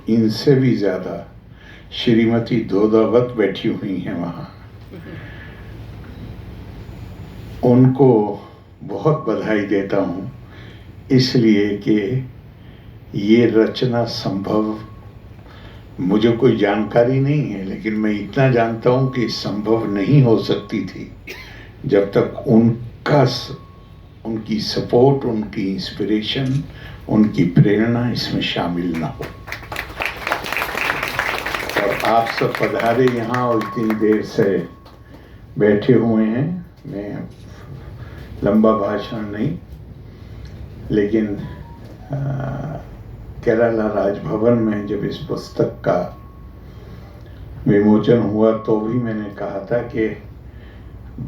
इनसे भी ज्यादा श्रीमती दोदावत बैठी हुई हैं वहाँ। उनको बहुत बधाई देता हूँ, इसलिए कि ये रचना संभव, मुझे कोई जानकारी नहीं है, लेकिन मैं इतना जानता हूँ कि संभव नहीं हो सकती थी जब तक उनकी सपोर्ट, उनकी इंस्पिरेशन, उनकी प्रेरणा इसमें शामिल ना हो। और आप सब पधारे यहाँ और इतनी देर से बैठे हुए हैं। मैं लंबा भाषण नहीं, लेकिन केरला राजभवन में जब इस पुस्तक का विमोचन हुआ तो भी मैंने कहा था कि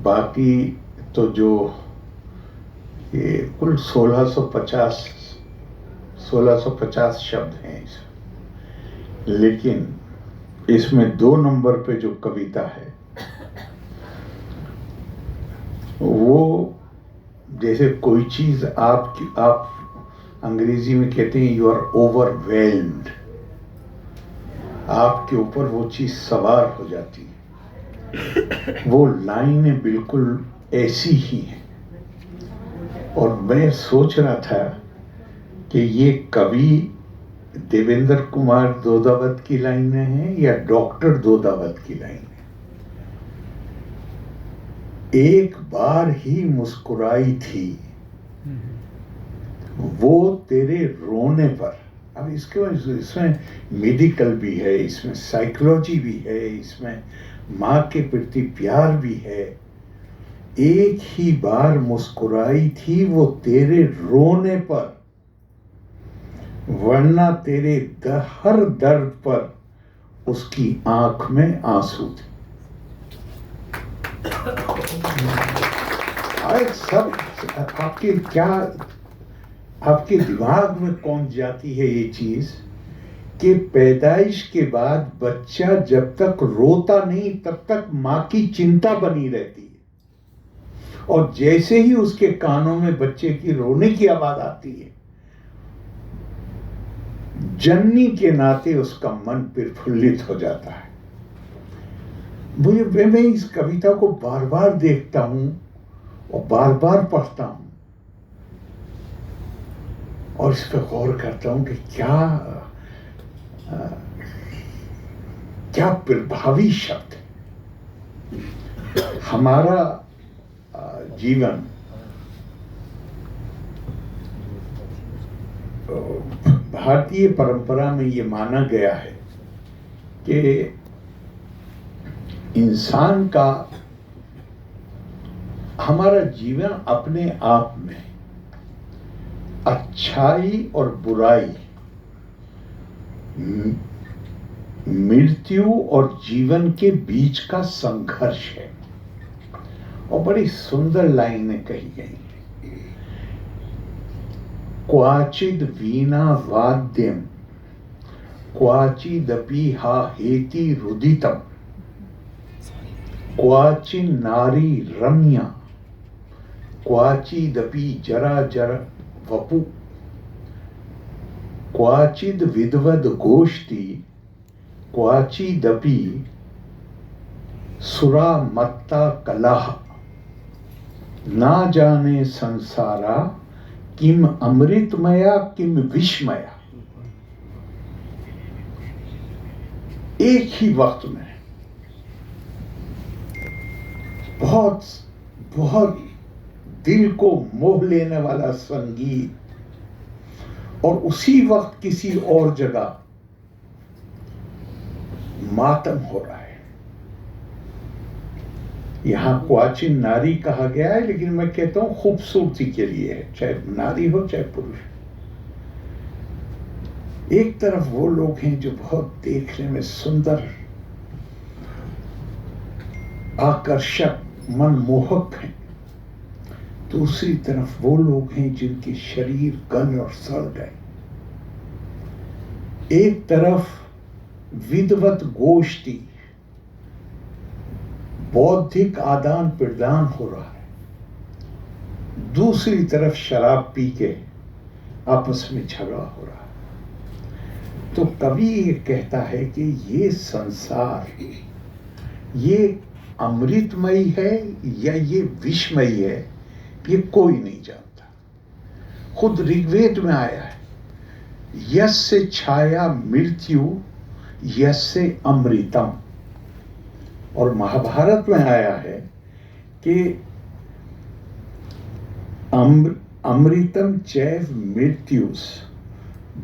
बाकी तो जो ये कुल 1650 शब्द हैं इसमें, लेकिन इसमें 2 नंबर पे जो कविता है वो जैसे कोई चीज आप अंग्रेजी में कहते हैं यू आर ओवरवेल्म्ड, आपके ऊपर वो चीज सवार हो जाती है। वो लाइनें बिल्कुल ऐसी ही हैं। और मैं सोच रहा था कि ये कवि देवेंद्र कुमार दोदावत की लाइनें हैं या डॉक्टर दोदावत की लाइनें। एक बार ही मुस्कुराई थी वो तेरे रोने पर। अब इसमें मेडिकल भी है, इसमें साइकोलॉजी भी है, इसमें माँ के प्रति प्यार भी है। एक ही बार मुस्कुराई थी वो तेरे रोने पर, वरना तेरे हर दर्द पर उसकी आंख में आंसू थे। सब आपके दिमाग में कौन जाती है ये चीज कि पैदाइश के बाद बच्चा जब तक रोता नहीं तब तक माँ की चिंता बनी रहती है, और जैसे ही उसके कानों में बच्चे की रोने की आवाज आती है, जननी के नाते उसका मन प्रफुल्लित हो जाता है। मैं इस कविता को बार बार देखता हूं और बार बार पढ़ता हूं और इस पर गौर करता हूं कि क्या प्रभावी शब्द है। हमारा जीवन भारतीय परंपरा में ये माना गया है कि इंसान का, हमारा जीवन अपने आप में अच्छाई और बुराई, मृत्यु और जीवन के बीच का संघर्ष है। और बड़ी सुंदर लाइनें कही गई हैं। क्वाचिद वीणा वाद्यम क्वाचिदपि हा हेति रुदितम क्वाचिन नारी रम्या क्वाचिदपि जरा जरा वपु क्वाचिद विद्वद गोष्ठी क्वाचिदपि सुरा मत्ता कलह ना जाने संसारा किम अमृतमया किम विस्मया। एक ही वक्त में बहुत बहुत दिल को मोह लेने वाला संगीत, और उसी वक्त किसी और जगह मातम हो रहा है। यहां क्वाचिन नारी कहा गया है, लेकिन मैं कहता हूं खूबसूरती के लिए है, चाहे नारी हो चाहे पुरुष। एक तरफ वो लोग हैं जो बहुत देखने में सुंदर, आकर्षक, मनमोहक हैं। दूसरी तरफ वो लोग हैं जिनके शरीर गल और सड़ गए। एक तरफ विद्वत गोष्ठी, बौद्धिक आदान प्रदान हो रहा है। दूसरी तरफ शराब पी के आपस में झगड़ा हो रहा है। तो कवि ये कहता है कि ये संसार ये अमृतमयी है या ये विषमयी है, ये कोई नहीं जानता। खुद ऋग्वेद में आया है, यस्य छाया मृत्यु यस्य अमृतम। और महाभारत में आया है कि अमृतम चैव मृत्युस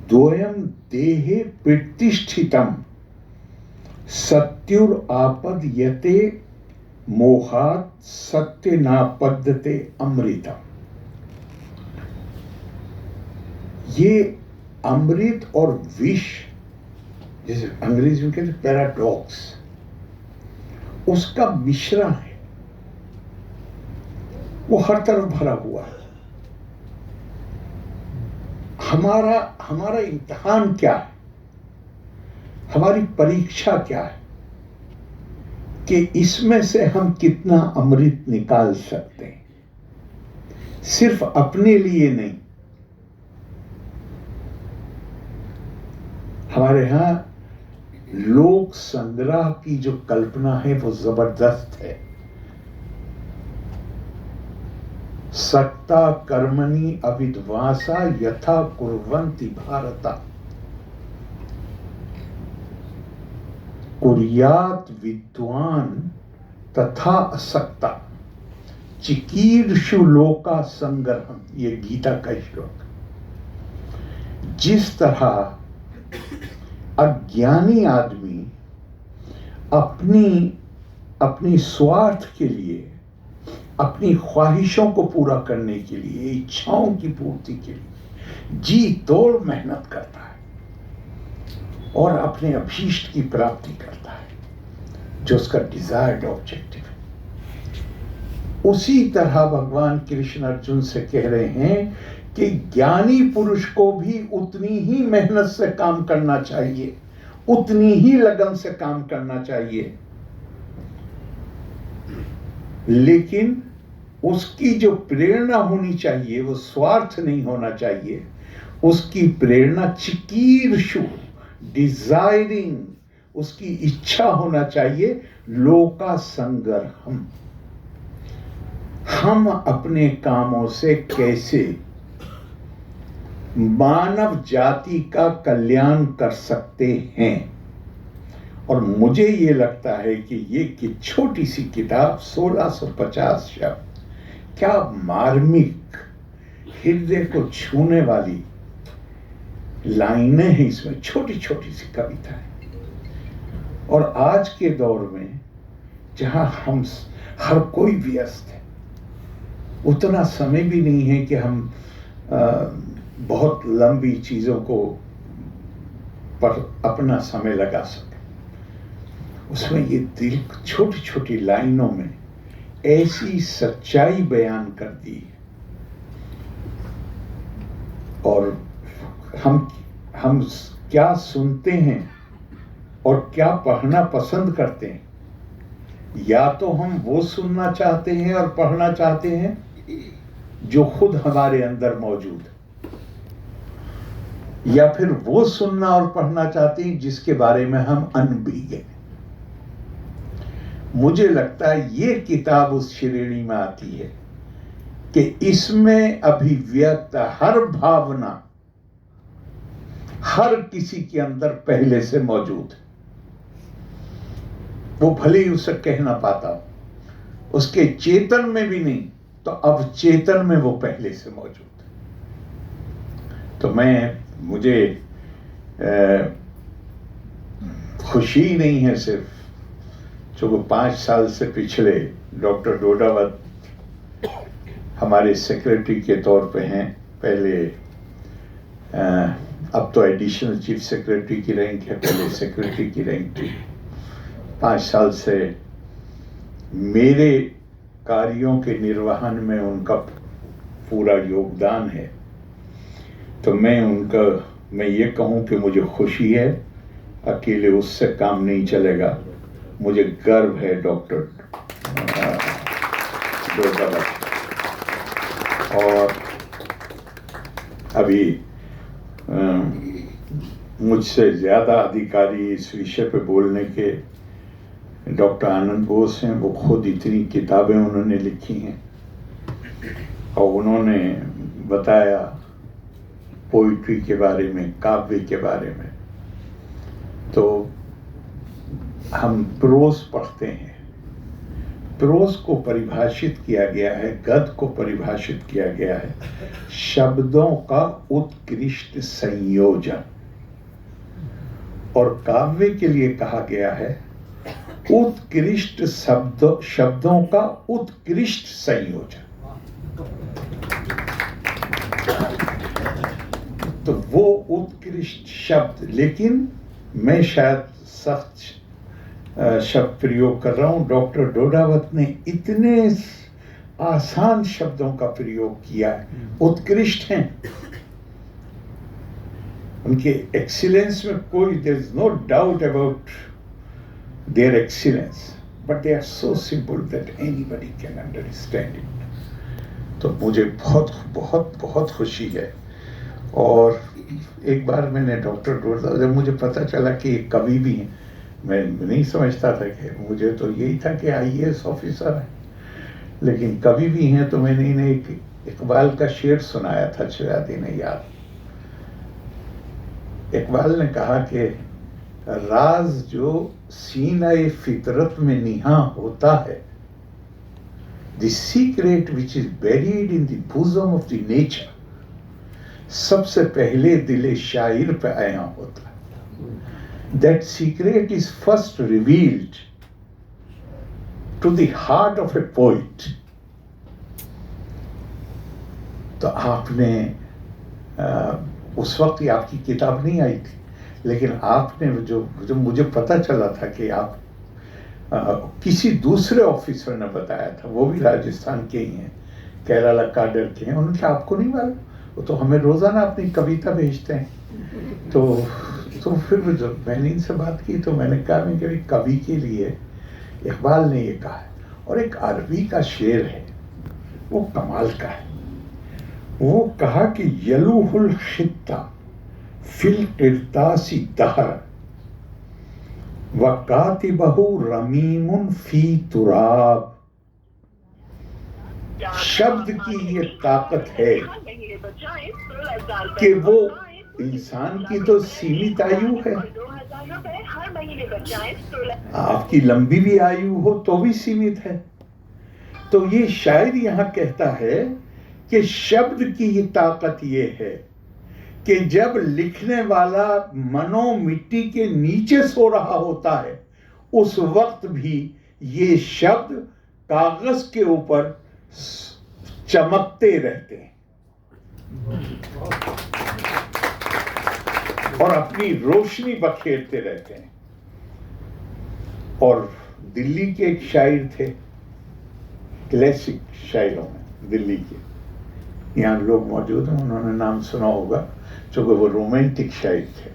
द्वयम देहे प्रतिष्ठितम सत्युर आपद्यते मोहात सत्य नापद्यते अमृतम। ये अमृत और विष, जैसे अंग्रेजी में कहते पैराडॉक्स, उसका मिश्रण है, वो हर तरफ भरा हुआ है। हमारा इम्तिहान क्या है, हमारी परीक्षा क्या है कि इसमें से हम कितना अमृत निकाल सकते हैं, सिर्फ अपने लिए नहीं। हमारे यहां लोक संग्रह की जो कल्पना है वो जबरदस्त है। सक्ता कर्मणि अविद्वांसा यथा कुर्वन्ति भारत कुर्यात विद्वान तथा असक्ता चिकीर्षु लोका संग्रहम। ये गीता का श्लोक। जिस तरह अज्ञानी आदमी अपनी स्वार्थ के लिए, अपनी ख्वाहिशों को पूरा करने के लिए, इच्छाओं की पूर्ति के लिए जी तोड़ मेहनत करता है और अपने अभीष्ट की प्राप्ति करता है, जो उसका डिजायर्ड ऑब्जेक्टिव है। उसी तरह भगवान कृष्ण अर्जुन से कह रहे हैं कि ज्ञानी पुरुष को भी उतनी ही मेहनत से काम करना चाहिए, उतनी ही लगन से काम करना चाहिए, लेकिन उसकी जो प्रेरणा होनी चाहिए वो स्वार्थ नहीं होना चाहिए। उसकी प्रेरणा चिकीर्षु, डिजायरिंग, उसकी इच्छा होना चाहिए लोका संग्रहम। हम अपने कामों से कैसे मानव जाति का कल्याण कर सकते हैं। और मुझे ये लगता है कि ये कि छोटी सी किताब 1650 शब्द, क्या मार्मिक, हृदय को छूने वाली लाइनें हैं इसमें, छोटी छोटी सी कविता है। और आज के दौर में जहां हम हर कोई व्यस्त है, उतना समय भी नहीं है कि हम बहुत लंबी चीजों को पर अपना समय लगा सकें। उसमें ये दिल छोटी छोटी लाइनों में ऐसी सच्चाई बयान कर दी है। और हम क्या सुनते हैं और क्या पढ़ना पसंद करते हैं, या तो हम वो सुनना चाहते हैं और पढ़ना चाहते हैं जो खुद हमारे अंदर मौजूद है, या फिर वो सुनना और पढ़ना चाहते हैं जिसके बारे में हम अनभिज्ञ हैं। मुझे लगता है ये किताब उस श्रेणी में आती है कि इसमें अभिव्यक्त हर भावना हर किसी के अंदर पहले से मौजूद है। वो भले ही उसे कह ना पाता हो, उसके चेतन में भी नहीं तो अब चेतन में वो पहले से मौजूद है। तो मुझे खुशी नहीं है सिर्फ, जो 5 साल से पिछले डॉक्टर डोडावत हमारे सेक्रेटरी के तौर पे हैं। पहले अब तो एडिशनल चीफ सेक्रेटरी की रैंक है, पहले सेक्रेटरी की रैंक थी। 5 साल से मेरे कार्यों के निर्वहन में उनका पूरा योगदान है। तो मैं ये कहूँ कि मुझे खुशी है, अकेले उससे काम नहीं चलेगा। मुझे गर्व है डॉक्टर डोडावत। और अभी मुझसे ज़्यादा अधिकारी इस विषय पे बोलने के डॉक्टर आनंद बोस हैं। वो खुद इतनी किताबें उन्होंने लिखी हैं और उन्होंने बताया पोइट्री के बारे में, काव्य के बारे में। तो हम प्रोज पढ़ते हैं। प्रोज को परिभाषित किया गया है, गद्य को परिभाषित किया गया है शब्दों का उत्कृष्ट संयोजन, और काव्य के लिए कहा गया है उत्कृष्ट शब्दों का उत्कृष्ट संयोजन। तो वो उत्कृष्ट शब्द, लेकिन मैं शायद सख्त शब्द प्रयोग कर रहा हूं। डॉक्टर डोडावत ने इतने आसान शब्दों का प्रयोग किया है, उत्कृष्ट हैं। उनके एक्सीलेंस में कोई, there is no doubt about their excellence, but they are so simple that anybody can understand it. तो मुझे बहुत बहुत बहुत खुशी है। और एक बार मैंने डॉक्टर डोडावत, जब मुझे पता चला कि एक कवि भी हैं, मैं नहीं समझता था कि, मुझे तो यही था कि IAS ऑफिसर है, लेकिन कवि भी हैं। तो मैंने इन्हें एक इकबाल का शेर सुनाया था, शायद इन्हें याद। इकबाल ने कहा कि राज जो सीना-ए फितरत में निहा होता है, the secret which is buried in the bosom of the nature, सबसे पहले दिले शायर पे आया होता है। That secret is first revealed to the heart of a poet. तो आपने उस वक्त ही आपकी किताब नहीं आई थी, लेकिन आपने जो मुझे पता चला था कि आप किसी दूसरे ऑफिसर ने बताया था, वो भी राजस्थान के ही हैं, केरला काडर के हैं। उन्होंने कहा आपको नहीं मालूम, वो तो हमें रोजाना अपनी कविता भेजते हैं। तो फिर जब मैंने इनसे बात की तो मैंने कहा मैं कि कवि के लिए इकबाल ने ये कहा है। और एक अरबी का शेर है, वो कमाल का है। वो कहा कि यलूहुल खित्ता फिल किरतासी दहर व कातिबहु रमीमुन फी तुराब। शब्द की ये ताकत है कि वो इंसान की तो सीमित आयु है, आपकी लंबी भी आयु हो तो भी सीमित है। तो ये शायर यहां कहता है कि शब्द की ये ताकत ये है कि जब लिखने वाला मनो मिट्टी के नीचे सो रहा होता है, उस वक्त भी ये शब्द कागज के ऊपर चमकते रहते हैं और अपनी रोशनी बखेरते रहते हैं। और दिल्ली के एक शायर थे, क्लासिक शायरों में दिल्ली के, यहाँ लोग मौजूद हैं, उन्होंने नाम सुना होगा, चूंकि वो रोमांटिक शायर थे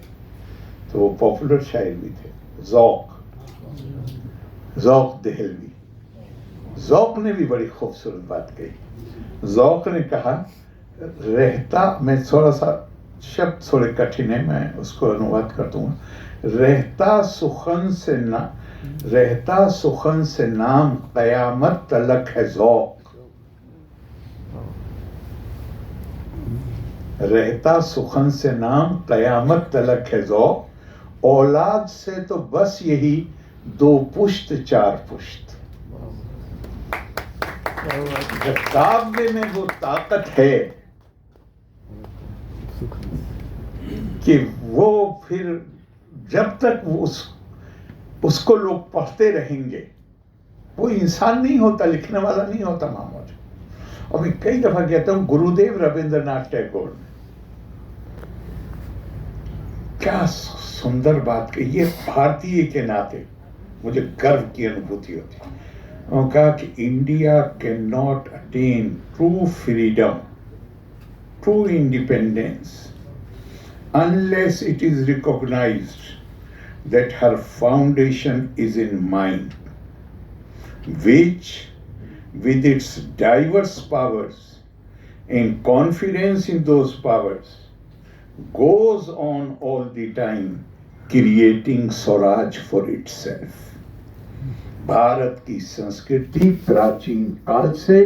तो वो पॉपुलर शायर भी थे। ज़ौक़ देहलवी। ज़ौक़ ने भी बड़ी खूबसूरत बात कही। ज़ौक़ ने कहा, रहता, मैं थोड़ा सा शब्द थोड़े कठिन है, मैं उसको अनुवाद कर दूंगा। रहता सुखन से नाम क़यामत तलक है ज़ौक़। रहता सुखन से नाम क़यामत तलक है ज़ौक़। औलाद से तो बस यही 2 पुश्त 4 पुश्त। काव्य में वो ताकत है कि वो फिर जब तक उसको लोग पढ़ते रहेंगे, वो इंसान नहीं होता, लिखने वाला नहीं होता महामौज। और मैं कई दफा कहता हूँ, गुरुदेव रविंद्रनाथ टैगोर ने क्या सुंदर बात कही। ये भारतीय के नाते मुझे गर्व की अनुभूति होती है। उन्होंने कहा कि India can not attain true freedom, true independence unless it is recognized that her foundation is in mind, which with its diverse powers and confidence in those powers goes on all the time creating Swaraj for itself. Bharat की संस्कृति प्राचीन काल से